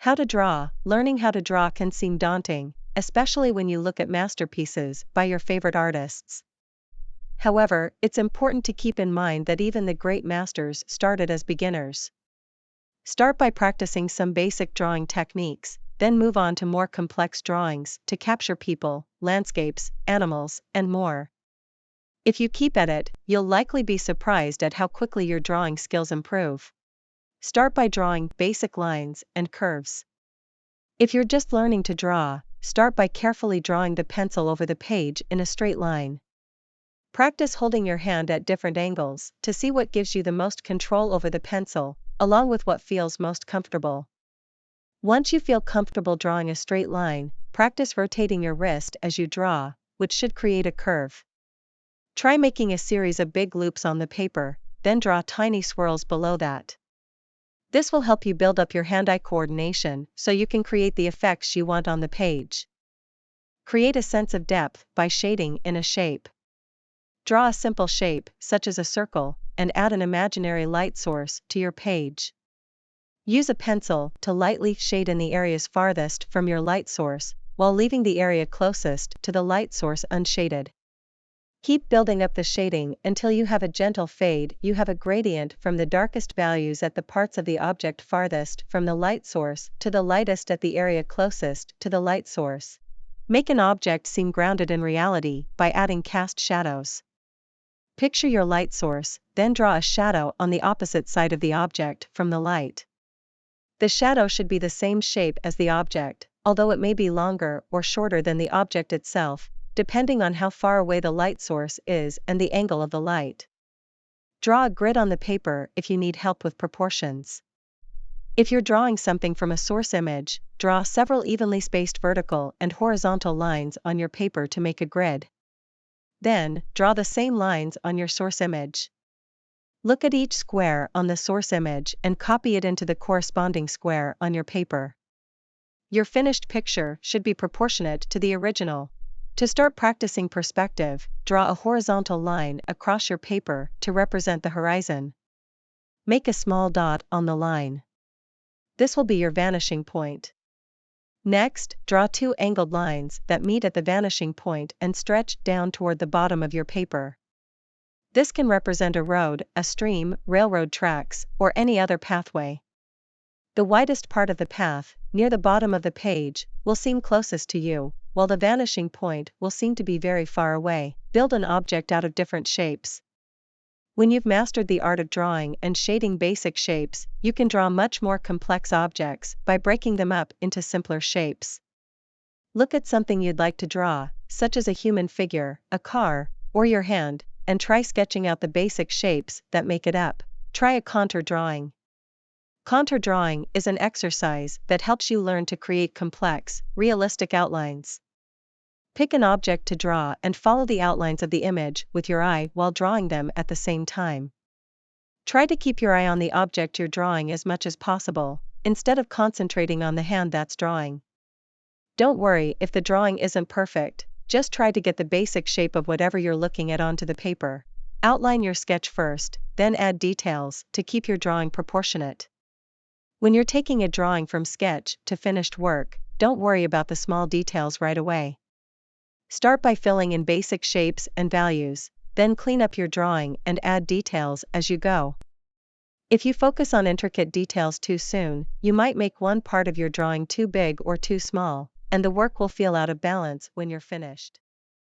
How to draw. Learning how to draw can seem daunting, especially when you look at masterpieces by your favorite artists. However, it's important to keep in mind that even the great masters started as beginners. Start by practicing some basic drawing techniques, then move on to more complex drawings to capture people, landscapes, animals, and more. If you keep at it, you'll likely be surprised at how quickly your drawing skills improve. Start by drawing basic lines and curves. If you're just learning to draw, start by carefully drawing the pencil over the page in a straight line. Practice holding your hand at different angles to see what gives you the most control over the pencil, along with what feels most comfortable. Once you feel comfortable drawing a straight line, practice rotating your wrist as you draw, which should create a curve. Try making a series of big loops on the paper, then draw tiny swirls below that. This will help you build up your hand-eye coordination so you can create the effects you want on the page. Create a sense of depth by shading in a shape. Draw a simple shape, such as a circle, and add an imaginary light source to your page. Use a pencil to lightly shade in the areas farthest from your light source, while leaving the area closest to the light source unshaded. Keep building up the shading until you have a gentle fade. You have a gradient from the darkest values at the parts of the object farthest from the light source to the lightest at the area closest to the light source. Make an object seem grounded in reality by adding cast shadows. Picture your light source, then draw a shadow on the opposite side of the object from the light. The shadow should be the same shape as the object, although it may be longer or shorter than the object itself, depending on how far away the light source is and the angle of the light. Draw a grid on the paper if you need help with proportions. If you're drawing something from a source image, draw several evenly spaced vertical and horizontal lines on your paper to make a grid. Then, draw the same lines on your source image. Look at each square on the source image and copy it into the corresponding square on your paper. Your finished picture should be proportionate to the original. To start practicing perspective, draw a horizontal line across your paper to represent the horizon. Make a small dot on the line. This will be your vanishing point. Next, draw two angled lines that meet at the vanishing point and stretch down toward the bottom of your paper. This can represent a road, a stream, railroad tracks, or any other pathway. The widest part of the path, near the bottom of the page, will seem closest to you, while the vanishing point will seem to be very far away. Build an object out of different shapes. When you've mastered the art of drawing and shading basic shapes, you can draw much more complex objects by breaking them up into simpler shapes. Look at something you'd like to draw, such as a human figure, a car, or your hand, and try sketching out the basic shapes that make it up. Try a contour drawing. Contour drawing is an exercise that helps you learn to create complex, realistic outlines. Pick an object to draw and follow the outlines of the image with your eye while drawing them at the same time. Try to keep your eye on the object you're drawing as much as possible, instead of concentrating on the hand that's drawing. Don't worry if the drawing isn't perfect, just try to get the basic shape of whatever you're looking at onto the paper. Outline your sketch first, then add details to keep your drawing proportionate. When you're taking a drawing from sketch to finished work, don't worry about the small details right away. Start by filling in basic shapes and values, then clean up your drawing and add details as you go. If you focus on intricate details too soon, you might make one part of your drawing too big or too small, and the work will feel out of balance when you're finished.